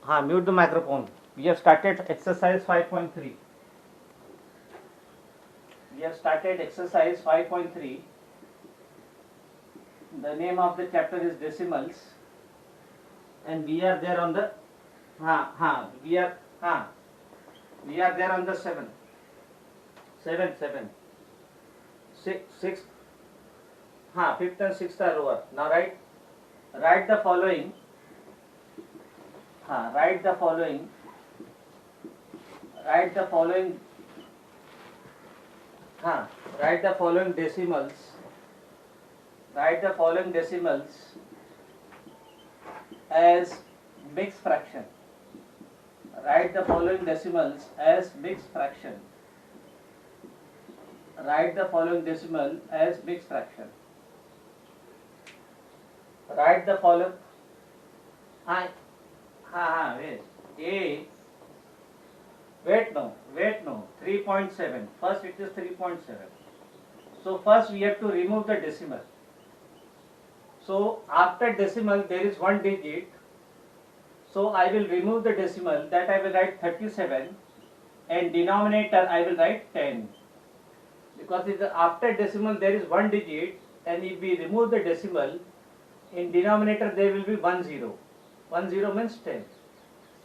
Mute the microphone. We have started exercise 5.3. We have started exercise 5.3. The name of the chapter is decimals, and we are there on the we are there on the 7. 6. Fifth and sixth are over. Now write the following. Write the following decimals. Write the following decimals as mixed fraction. Write the following decimals as mixed fraction. Write the following decimal as mixed fraction. Write the following. Wait no. 3.7. First it is 3.7. So first we have to remove the decimal. So after decimal there is one digit. So I will remove the decimal, that I will write 37, and denominator I will write 10. Because after decimal there is one digit, and if we remove the decimal, in denominator there will be 10. 10 means 10.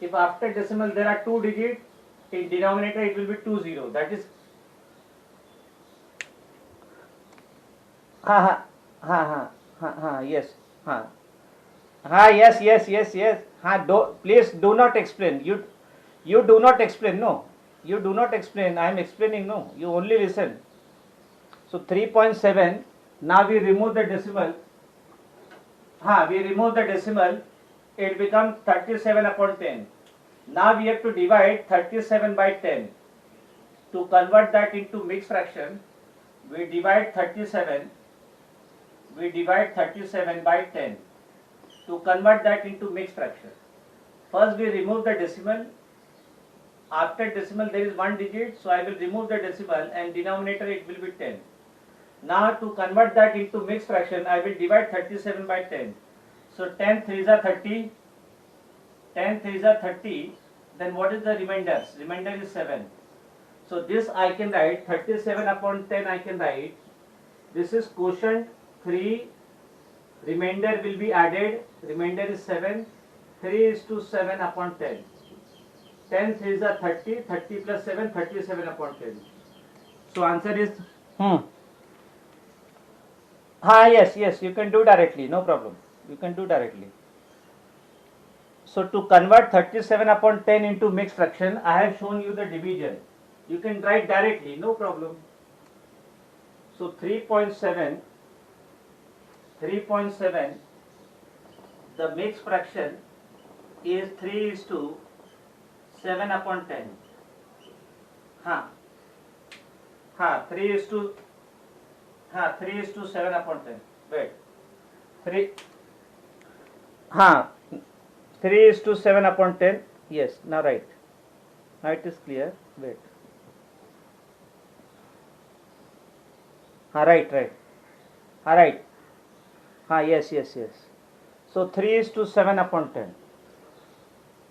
If after decimal there are two digits, in denominator it will be 20. That is yes. Please do not explain. You do not explain. No, you do not explain. I am explaining. No, you only listen. So 3.7. Now we remove the decimal. It becomes 37 upon 10. Now we have to divide 37 by 10. To convert that into mixed fraction, we divide 37 by 10. To convert that into mixed fraction, first we remove the decimal. After decimal there is one digit, so I will remove the decimal, and denominator it will be 10. Now to convert that into mixed fraction, I will divide 37 by 10. So 10 3s are 30. 10 3s are 30. Then what is the remainder? Remainder is 7. So this I can write 37 upon 10. I can write this is quotient 3. Remainder will be added. Remainder is 7. 3:7 upon 10. 10 3s are 30. 30 plus 7, 37 upon 10. So answer is yes, you can do directly, no problem. You can do directly. So to convert 37 upon 10 into mixed fraction, I have shown you the division. You can write directly, no problem. So 3.7, the mixed fraction is 3:7 upon 10. 3:7 upon 10. Wait. 3:7 upon 10. Yes, now right. Now it is clear. Wait. Right. Yes. So 3:7 upon 10.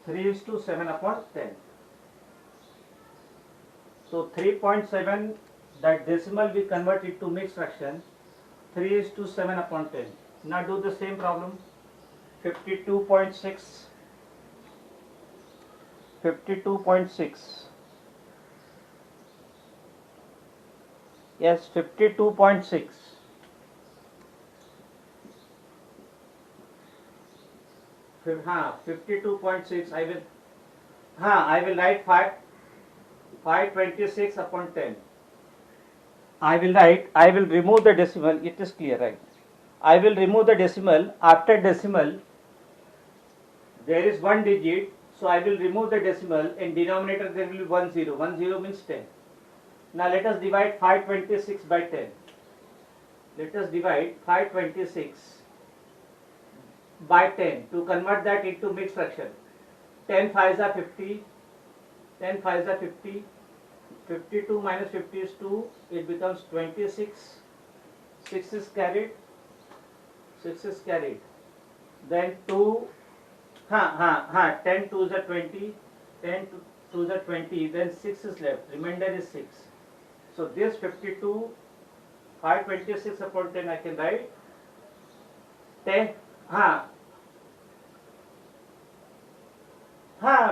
3:7 upon 10. So 3.7, that decimal we convert it to mixed fraction. 3:7 upon 10. Now do the same problem. 52.6. Yes, 52.6. 52.6. I will write 526 upon 10. I will remove the decimal. It is clear, right? I will remove the decimal. After decimal there is one digit, so I will remove the decimal. In denominator there will be 10. 10 means 10. Now let us divide 526 by 10. Let us divide 526 by 10 to convert that into mixed fraction. 10 5s are 50. 10 5s are 50. 52 minus 50 is 2. It becomes 26. 6 is carried. Then 2 10 to the 20, 10 to the 20, then 6 is left, remainder is 6. So this 52, 526 upon 10 I can write 10,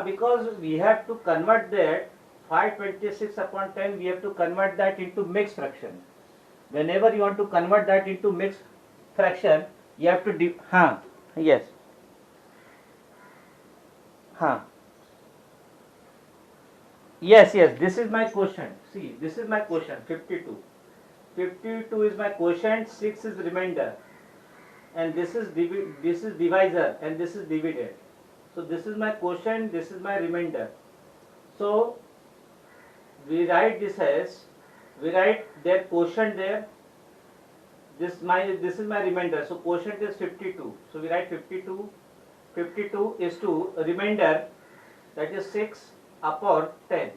because we have to convert that 526 upon 10, we have to convert that into mixed fraction. Whenever you want to convert that into mixed fraction, you have to yes. Yes, this is my quotient. See, this is my quotient, 52. 52 is my quotient, 6 is remainder. And this is divisor, and this is divided. So this is my quotient, this is my remainder. So we write this as, we write their quotient there. This is my remainder. So quotient is 52. So we write 52. 52 is to remainder, that is 6 upon 10.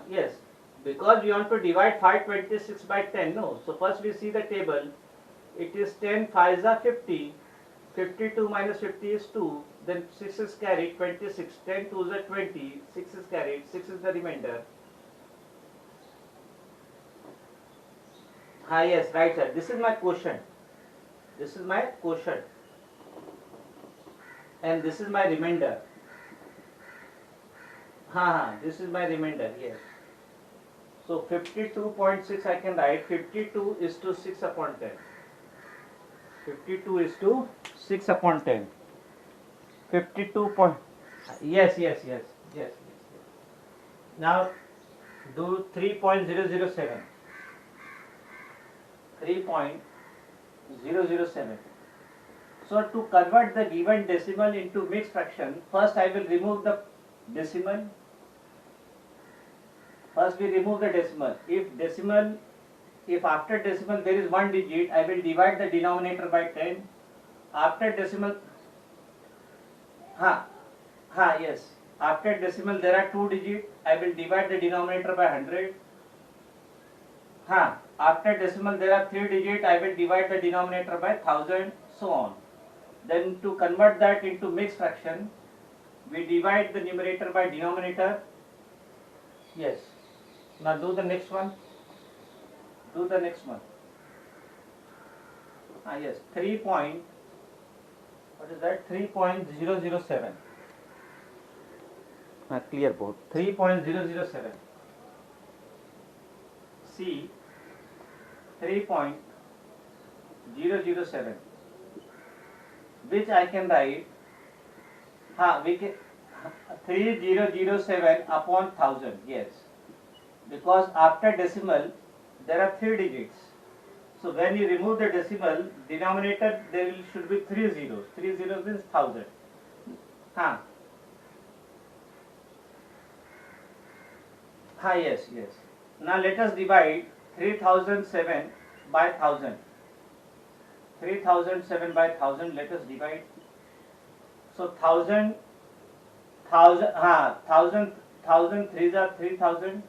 Yes, because we want to divide 526 by 10. No, so first we see the table. It is 10 5s are 50. 52 minus 50 is 2. Then 6 is carried, 26. 10 2s are 20. 6 is carried, 6 is the remainder. Yes, right sir. This is my quotient. This is my quotient. And this is my remainder. This is my remainder, yes. So 52.6 I can write 52 is to 6 upon 10. 52 is to 6 upon 10. 52 point. Yes. Now do 3.007. 3.007. So to convert the given decimal into mixed fraction, first I will remove the decimal. First we remove the decimal. If after decimal there is one digit, I will divide the denominator by 10. After decimal, yes. After decimal there are two digits, I will divide the denominator by 100. After decimal there are three digits, I will divide the denominator by 1000, so on. Then to convert that into mixed fraction, we divide the numerator by denominator. Yes. Now do the next one. Yes, 3.007. Clear board. 3.007. C 3.007, which I can write 3007 upon 1000. Yes, because after decimal there are three digits. So when you remove the decimal, denominator there should be 3 zeros. 3 zeros means 1000. Yes. Now let us divide 3007 by 1000. 3007 by 1000. Let us divide. So 1000 threes are 3000.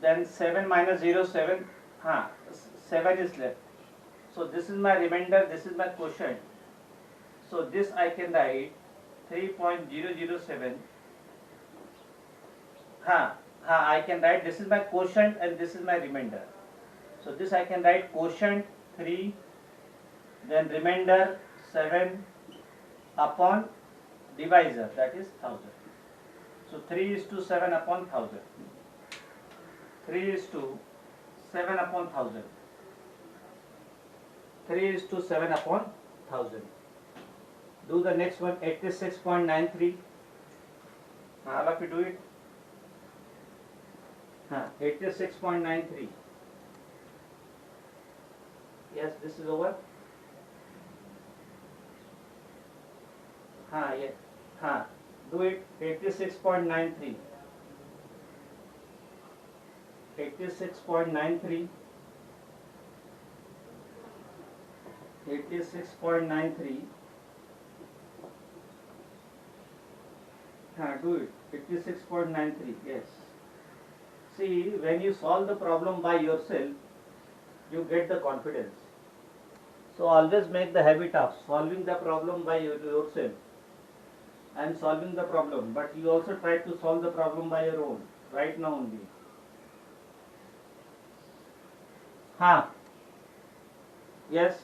Then 7 minus 0 7. 7 is left. So this is my remainder. This is my quotient. So this I can write 3.007. I can write this is my quotient and this is my remainder. So this I can write quotient 3, then remainder 7 upon divisor, that is 1000. So 3 is to 7 upon 1000. 3 is to 7 upon 1000. 3 is to 7 upon 1000. Do the next one, 86.93. All of you do it. 86.93. Yes, this is over. Do it. 86.93. 86.93. 86.93. Do it. 86.93. Yes. See, when you solve the problem by yourself, you get the confidence. So always make the habit of solving the problem by yourself. I am solving the problem, but you also try to solve the problem by your own, right now only. Ha. Yes.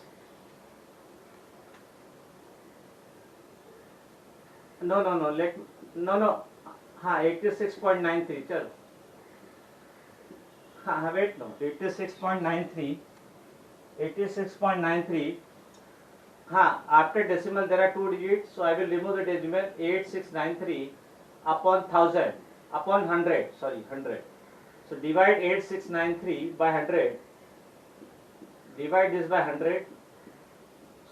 No. Ha, 86.93. Chal. Ha, wait, no. 86.93. 86.93. Ha, after decimal there are two digits, so I will remove the decimal. 8693 upon 1000 upon 100. Sorry, 100. So divide 8693 by 100. Divide this by 100.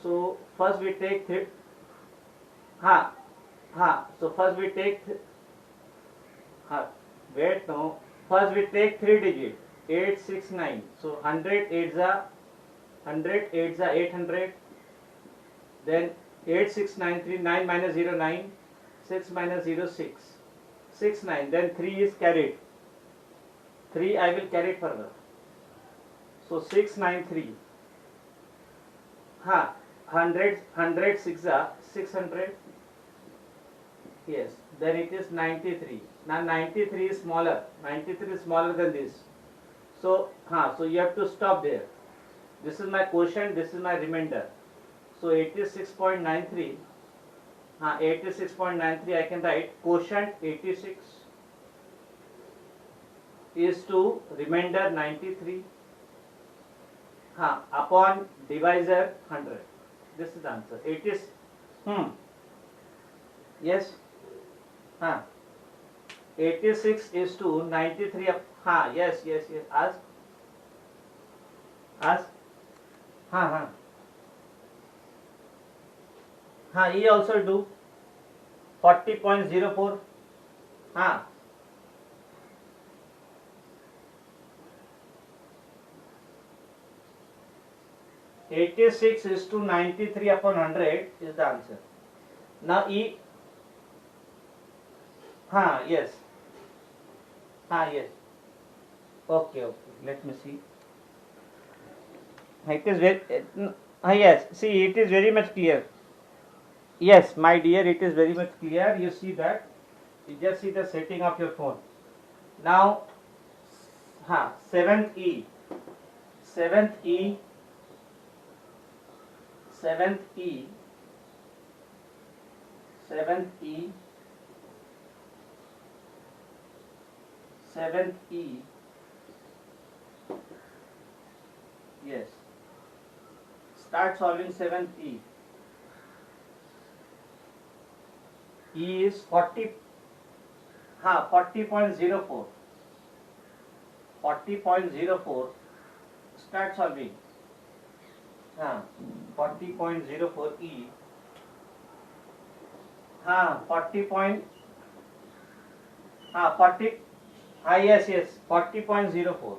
So first we take so first we take wait, no. First we take 3 digit 869. So 100 8 is 800. Then 8693, 9 minus 0 9, 6 minus 0 6, 6 9. Then 3 is carried. 3 I will carry it further. So 693. 100 6 600. Yes. Then it is 93. Now 93 is smaller. 93 is smaller than this. So so you have to stop there. This is my quotient. This is my remainder. So 86.93. 86.93 I can write quotient 86 is to remainder 93 upon divisor 100. This is the answer. It is yes. 86 is to 93 yes. Ask. E also do 40.04. 86 is to 93 upon 100 is the answer. Now E. Yes. Yes. Okay. Let me see. It is very. Yes. See, it is very much clear. Yes, my dear, it is very much clear. You see that. You just see the setting of your phone. Now, 7th E. 7th E. 7th E. 7th E. 7th E. Yes. Start solving 7th E. E is 40. 40.04. 40.04. Start solving. 40.04 E. 40 point. 40. Yes. 40.04.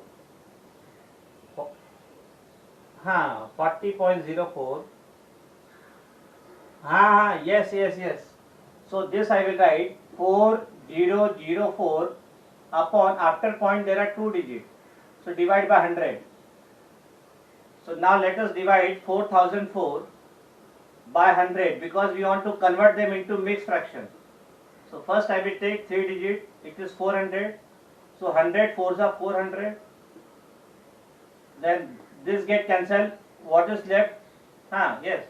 40.04. Yes. So this I will write 4004 upon, after point there are two digits. So divide by 100. So now let us divide 4004 by 100 because we want to convert them into mixed fraction. So first I will take 3 digit, it is 400. So 100 4s are 400. Then this get cancelled. What is left? Yes.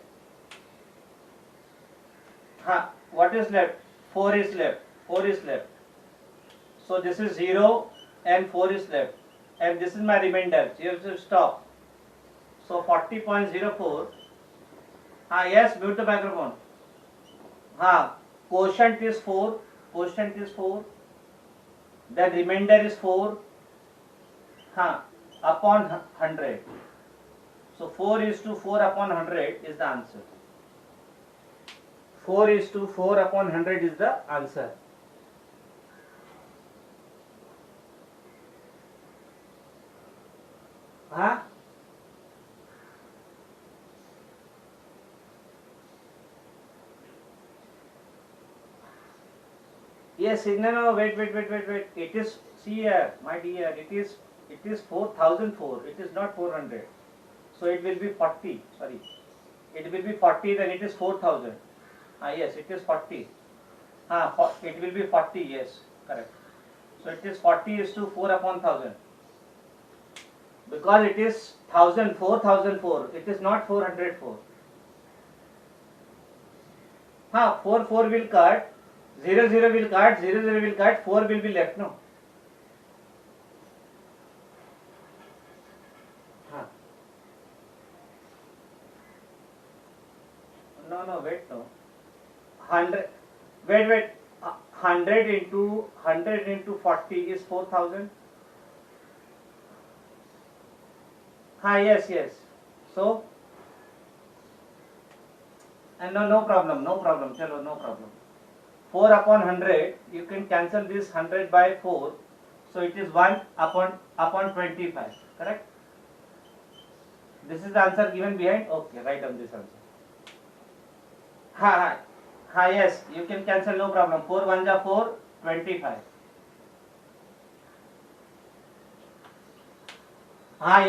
What is left? 4 is left. So this is 0 and 4 is left. And this is my remainder. So you have to stop. So 40.04. Yes, mute the microphone. Quotient is 4. Then remainder is 4. Upon 100. So 4 is to 4 upon 100 is the answer. 4 is to 4 upon 100 is the answer. Yes, no, wait. It is, see here, my dear, it is 4004. It is not 400. So it will be 40. Sorry, it will be 40. Then it is 4000. Yes, it is 40. It will be 40. Yes, correct. So it is 40 is to 4 upon 1000. Because it is 4004. It is not 404. 4 will cut. 0 will cut. 0 will cut. 4 will be left. No. No, wait, no. 100, wait. 100 into 40 is 4000. Yes. So, and no problem. Chalo, no problem. 4 upon 100, you can cancel this 100 by 4. So it is 1 upon 25. Correct? This is the answer given behind. Okay, write down this answer. Yes, you can cancel, no problem. 4 1 ja 4, 25.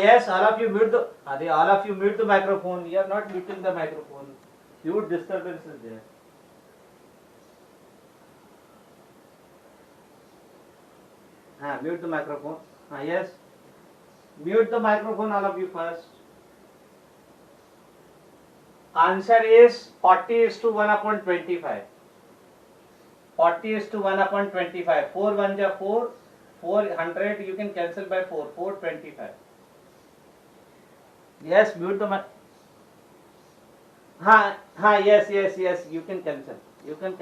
Yes, all of you mute the microphone. You are not muting the microphone. Huge disturbance is there. Mute the microphone. Yes, mute the microphone, all of you first. Answer is 40 is to 1 upon 25. 40 is to 1 upon 25. 4 1 ja 4, 400 you can cancel by 4, 425. Yes, mute the mic. Yes, you can cancel. You can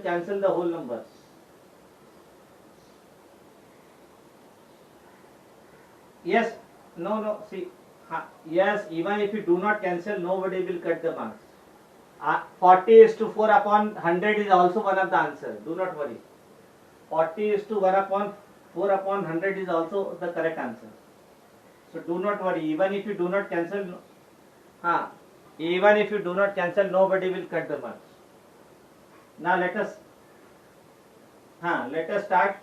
cancel the whole numbers. Yes, no, see. Yes, even if you do not cancel, nobody will cut the marks. 40 is to 4 upon 100 is also one of the answers. Do not worry. 40 is to 1 upon 4 upon 100 is also the correct answer. So do not worry. Even if you do not cancel, nobody will cut the marks. Now let us start.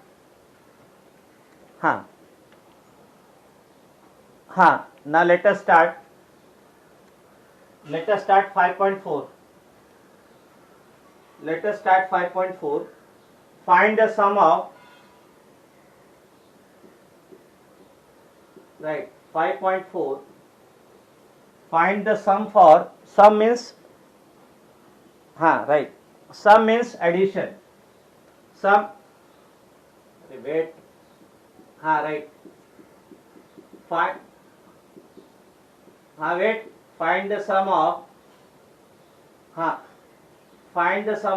Now let us start 5.4. Let us start 5.4. Find the sum of, right, 5.4. Find the sum for, sum means, right, sum means addition. Sum, wait, right, find the sum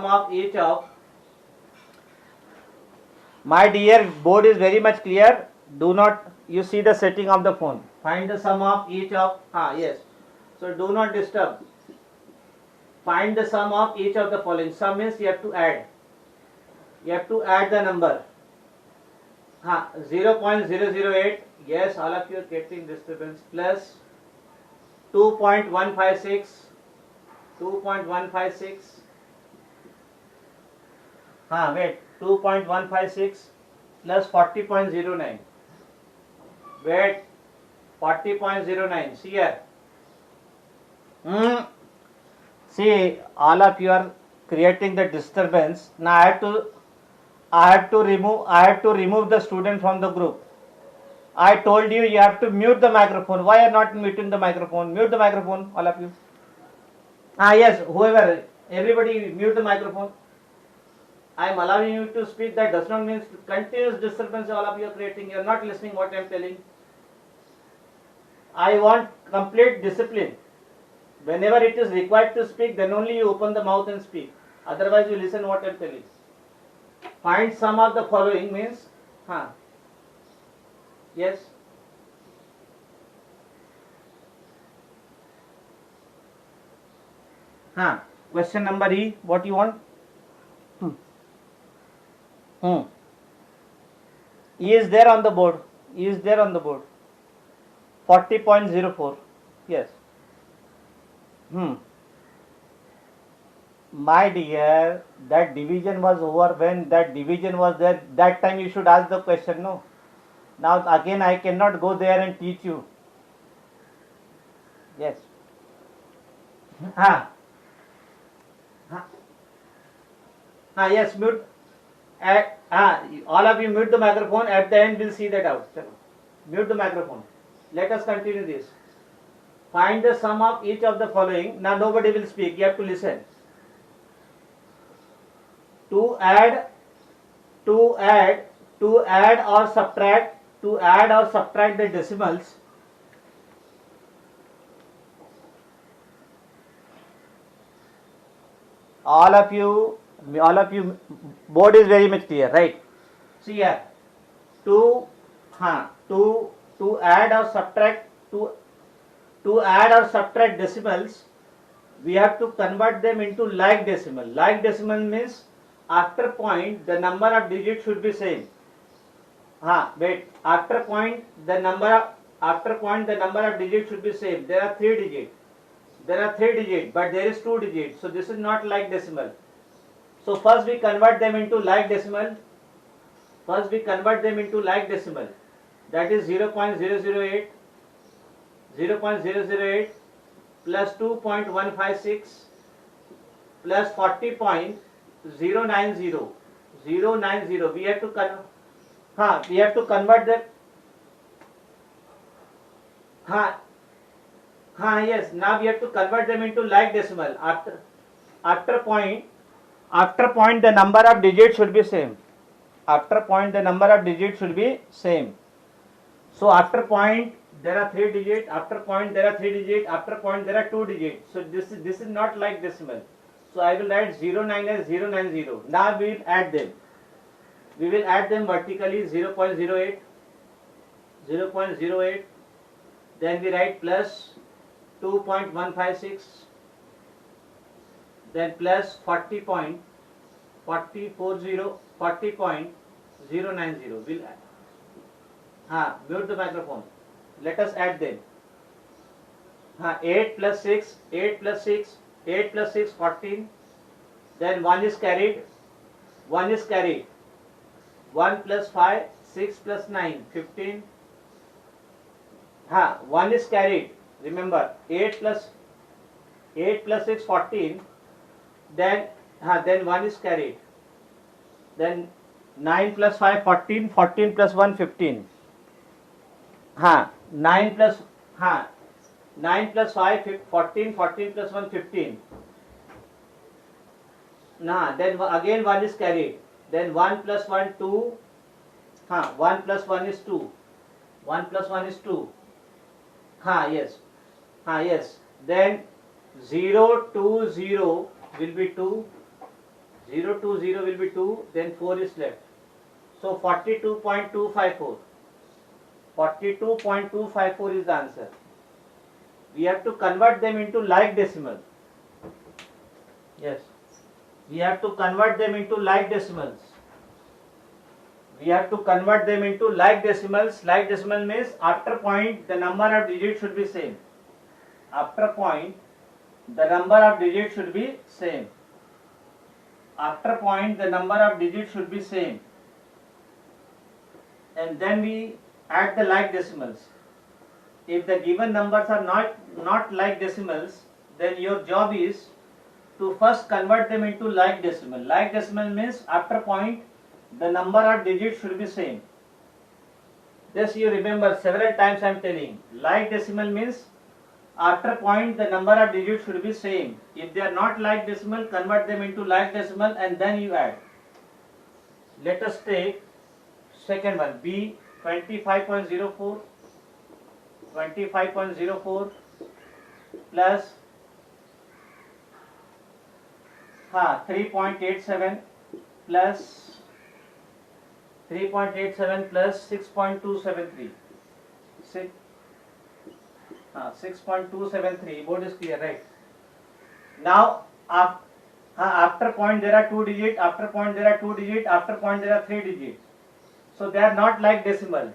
of each of, my dear, board is very much clear. Do not, you see the setting of the phone. Find the sum of each of, yes. So do not disturb. Find the sum of each of the following. Sum means you have to add. You have to add the number. 0.008. Yes, all of you are getting disturbance. Plus 2.156. 2.156. 2.156 plus 40.09. Wait, 40.09. See here. See, all of you are creating the disturbance. Now I have to remove the student from the group. I told you have to mute the microphone. Why are you not muting the microphone? Mute the microphone, all of you. Yes, whoever, everybody mute the microphone. I am allowing you to speak. That does not mean continuous disturbance all of you are creating. You are not listening what I am telling. I want complete discipline. Whenever it is required to speak, then only you open the mouth and speak. Otherwise, you listen what I am telling. Find sum of the following means, yes. Question number E, what you want? E is there on the board. 40.04. Yes. My dear, that division was over when that division was there. That time you should ask the question, no? Now again I cannot go there and teach you. Yes. Ah, yes, mute. All of you mute the microphone. At the end we'll see that out. Mute the microphone. Let us continue this. Find the sum of each of the following. Now nobody will speak. You have to listen. To add or subtract the decimals. All of you, board is very much clear, right? See here, to add or subtract decimals, we have to convert them into like decimal. Like decimal means after point the number of digits should be same. After point the number of digits should be same. There are 3 digits. But there is 2 digits. So this is not like decimal. So first we convert them into like decimal. That is 0.008 plus 2.156 plus 40.090. We have to convert them. Yes. Now we have to convert them into like decimal. After point the number of digits should be same. So after point there are 3 digits. After point there are 2 digits. So this is not like decimal. So I will write 09 as 090. Now we will add them. Vertically 0.08. Then we write plus 2.156, then plus 40.090. We'll mute the microphone. Let us add them. 8 plus 6, 14. Then 1 is carried. 1 plus 5, 6 plus 9, 15. 1 is carried. Remember, 8 plus 6, 14. Then 1 is carried. Then 9 plus 5, 14. 14 plus 1, 15. 9 plus 5, 14. 14 plus 1, 15. Then again 1 is carried. Then 1 plus 1, 2. 1 plus 1 is 2. 1 plus 1 is 2. Yes. Then 0 to 0 will be 2. 0 to 0 will be 2. Then 4 is left. So 42.254. 42.254 is the answer. We have to convert them into like decimal. Yes. We have to convert them into like decimals. Like decimal means after point the number of digits should be same. After point the number of digits should be same. And then we add the like decimals. If the given numbers are not like decimals, then your job is to first convert them into like decimal. Like decimal means after point the number of digits should be same. This you remember several times I am telling. Like decimal means after point the number of digits should be same. If they are not like decimal, convert them into like decimal and then you add. Let us take second one, B 25.04 plus 3.87 plus 6.273. 6.273. Board is clear, right? Now after point there are 2 digits, after point there are 3 digits. So they are not like decimal.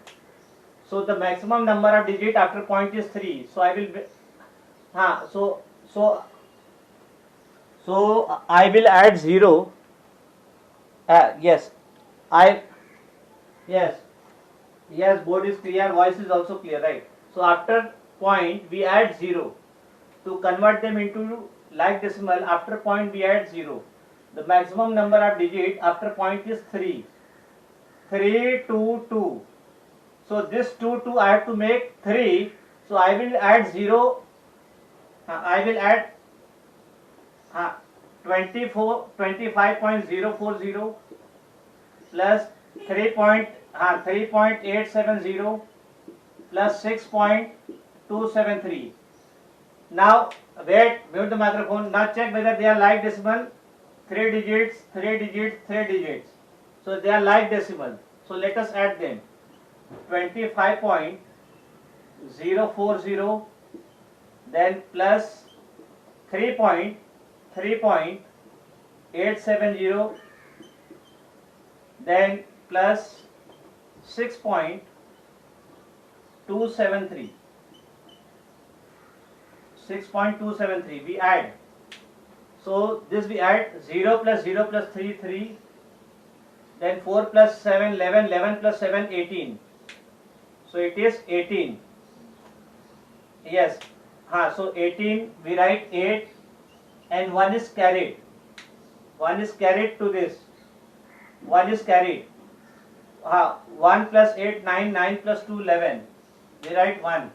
So the maximum number of digit after point is 3. So I will So I will add 0. Yes, I yes, yes, board is clear, voice is also clear, right? So after point we add 0 to convert them into like decimal. After point we add 0. The maximum number of digit after point is 3. 3, 2, 2. So this 2, 2 I have to make 3. So I will add 0. I will add 25.040 plus 3.870 plus 6.273. Now wait, mute the microphone. Now check whether they are like decimal. 3 digits, 3 digits, 3 digits. So they are like decimal. So let us add them. 25.040, then plus 3.870, then plus 6.273. 6.273 we add. So this we add 0 plus 0 plus 3, 3, then 4 plus 7, 11, 11 plus 7, 18. So it is 18. Yes. So 18 we write 8 and 1 is carried. 1 is carried to this. 1 is carried. 1 plus 8, 9, 9 plus 2, 11. We write 1.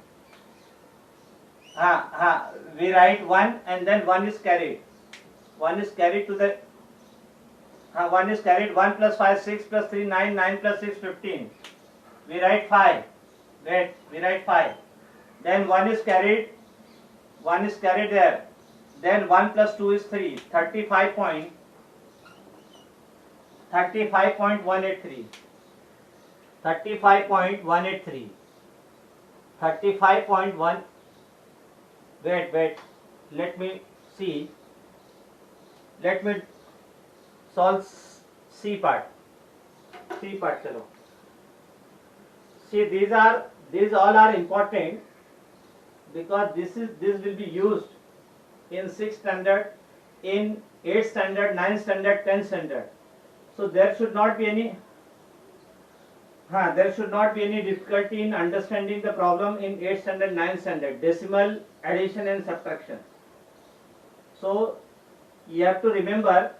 We write 1 and then 1 is carried. 1 is carried to the 1 is carried. 1 plus 5, 6 plus 3, 9, 9 plus 6, 15. We write 5. Wait, we write 5. Then 1 is carried. 1 is carried there. Then 1 plus 2 is 3. 35.183. 35.183. 35.1. Wait. Let me see. Let me solve C part. Chalo. See, these all are important because this will be used in 6th standard, in 8th standard, 9th standard, 10th standard. So there should not be any difficulty in understanding the problem in 8th standard, 9th standard, decimal, addition and subtraction. So you have to remember,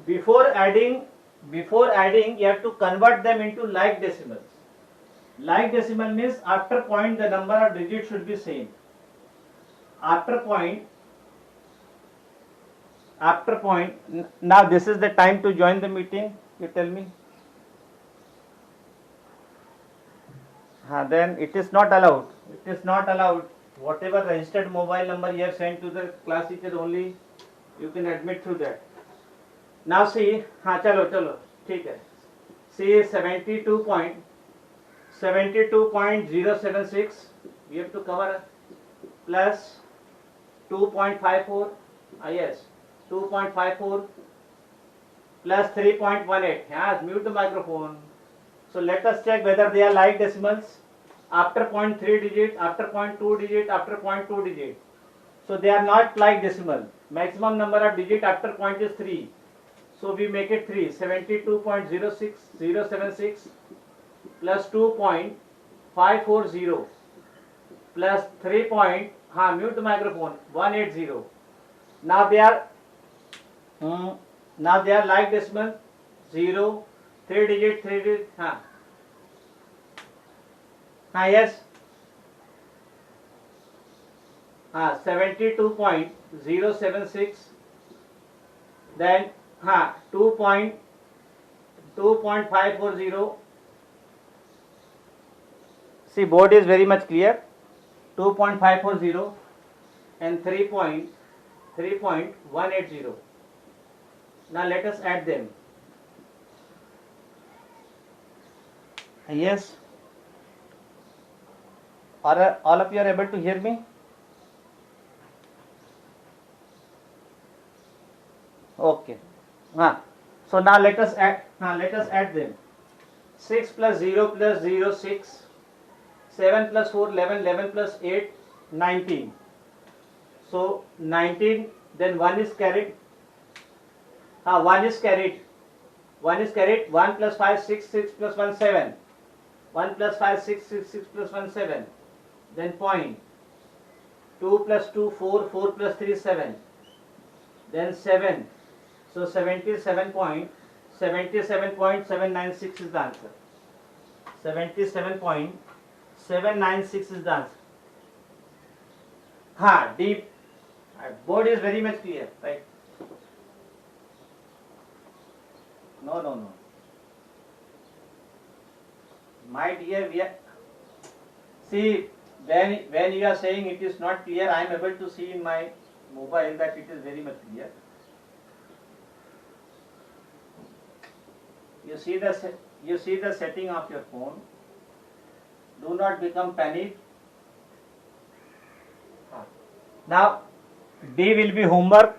before adding you have to convert them into like decimals. Like decimal means after point the number of digits should be same. After point, now this is the time to join the meeting, you tell me. Then it is not allowed. Whatever registered mobile number you have sent to the class teacher, only you can admit through that. Now see, chalo, ठीक है. See 72.076 we have to cover, plus 2.54, yes, 2.54 plus 3.18. Yes, mute the microphone. So let us check whether they are like decimals. After point 3 digit, after point 2 digit, after point 2 digit. So they are not like decimal. Maximum number of digit after point is 3. So we make it 3. 72.076 plus 2.540 plus 3. Mute the microphone. 180. Now they are like decimal. 0, 3 digit, 3 digit. Yes. 72.076. Then 2.540. See, board is very much clear. 2.540 and 3.180. Now let us add them. Yes. Are all of you are able to hear me? Okay. So now let us add them. 6 plus 0 plus 0, 6. 7 plus 4, 11, 11 plus 8, 19. So 19 then 1 is carried. 1 is carried. 1 is carried. 1 plus 5, 6, 6 plus 1, 7. 1 plus 5, 6, 6, 6 plus 1, 7. Then point. 2 plus 2, 4, 4 plus 3, 7. Then 7. So 77.796 is the answer. 77.796 is the answer. Deep. Board is very much clear, right? No. My dear, see, when you are saying it is not clear, I am able to see in my mobile that it is very much clear. You see the setting of your phone. Do not become panic. Now D will be homework.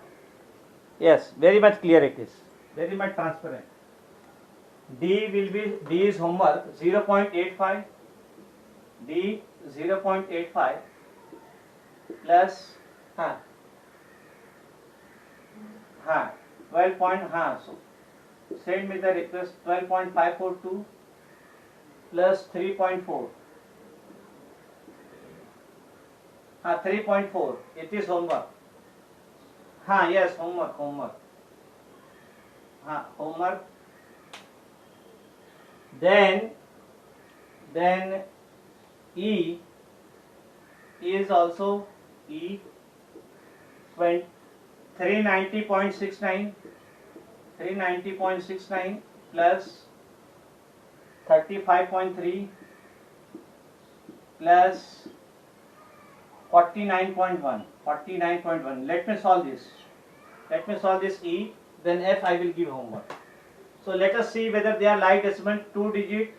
Yes, very much clear it is. Very much transparent. D is homework 0.85. D 0.85 plus 12 point, so send me the request. 12.542 plus 3.4. 3.4. It is homework. Yes, homework. Homework. Then E is also E 390.69 plus 35.3 plus 49.1. Let me solve this. E, then F I will give homework. So let us see whether they are like decimal. 2 digit,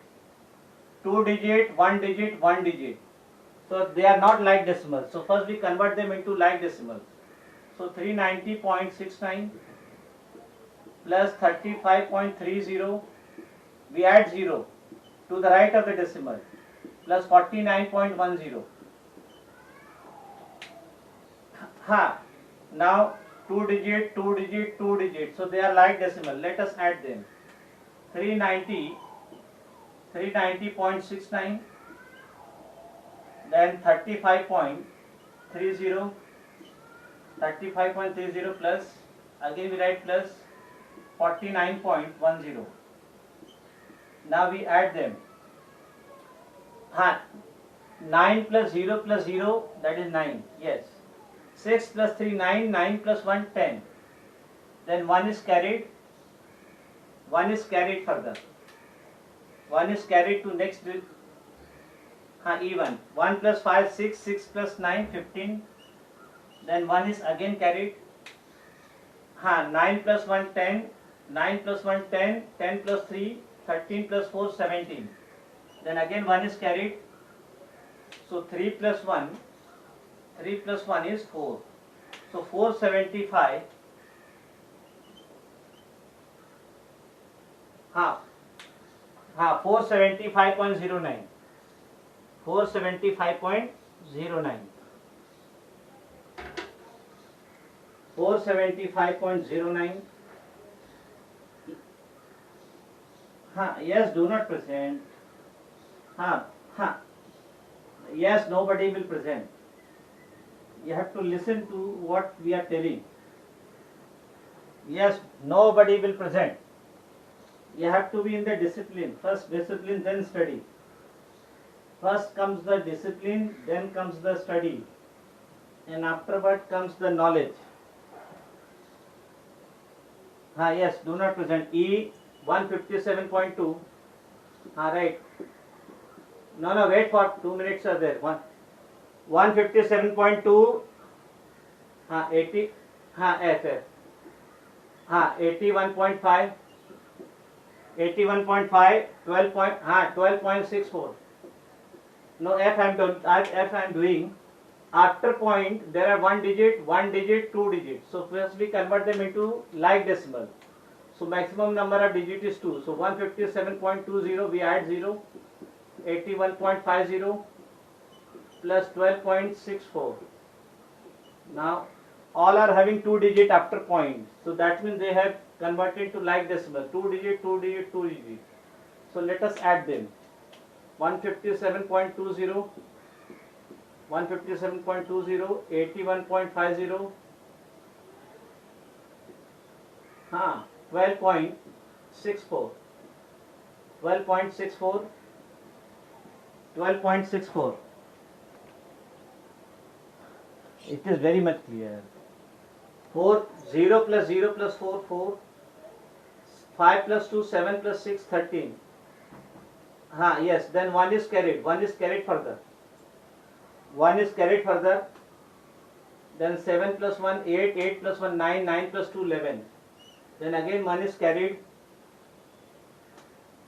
1 digit. So they are not like decimal. So first we convert them into like decimal. So 390.69 plus 35.30. We add 0 to the right of the decimal plus 49.10. Now 2 digit. So they are like decimal. Let us add them. 390.69, then 35.30 plus, again we write plus 49.10. Now we add them. 9 plus 0 plus 0, that is 9. Yes. 6 plus 3, 9. 9 plus 1, 10. Then 1 is carried. 1 is carried further. 1 is carried to next even. 1 plus 5, 6. 6 plus 9, 15. Then 1 is again carried. 9 plus 1, 10. 9 plus 1, 10. 10 plus 3, 13 plus 4, 17. Then again 1 is carried. So 3 plus 1 is 4. So 475. 475.09. 475.09. 475.09. Yes, do not present. Yes, nobody will present. You have to listen to what we are telling. Yes, nobody will present. You have to be in the discipline. First discipline, then study. First comes the discipline, then comes the study. And afterward comes the knowledge. Yes, do not present. E 157.2. Right. No, wait for 2 minutes are there. 157.2. 80. F. 81.5. 81.5. 12.64. No, F I am doing. After point there are 1 digit, 2 digits. So first we convert them into like decimal. So maximum number of digit is 2. So 157.20 we add 0. 81.50 plus 12.64. Now all are having 2 digit after point. So that means they have converted to like decimal, 2 digit, 2 digit, 2 digit. So let us add them. 157.20, 157.20, 81.50, 12.64, 12.64, 12.64. It is very much clear. 4, 0 plus 0 plus 4, 4. 5 plus 2, 7 plus 6, 13. Yes, then 1 is carried. 1 is carried further. 1 is carried further. Then 7 plus 1, 8. 8 plus 1, 9. 9 plus 2, 11. Then again 1 is carried.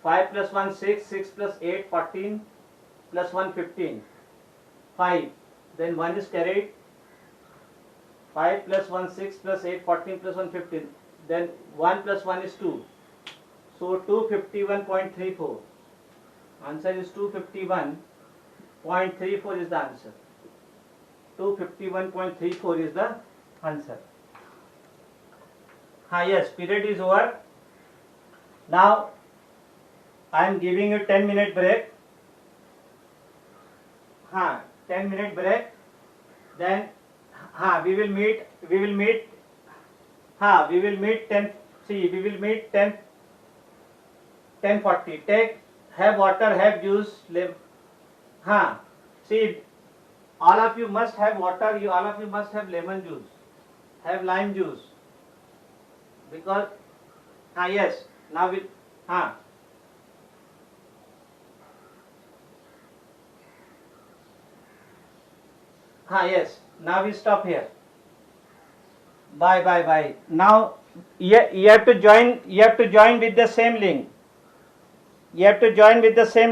5 plus 1, 6. 6 plus 8, 14. Plus 1, 15. 5. Then 1 is carried. 5 plus 1, 6 plus 8, 14 plus 1, 15. Then 1 plus 1 is 2. So 251.34. Answer is 251.34 is the answer. 251.34 is the answer. Yes, period is over. Now I am giving you 10-minute break. 10-minute break. Then we will meet 10:40. Have water, have juice. See, all of you must have water. All of you must have lemon juice, have lime juice. Because yes. Now we yes. Now we stop here. Bye. Now you have to join. You have to join with the same link. You have to join with the same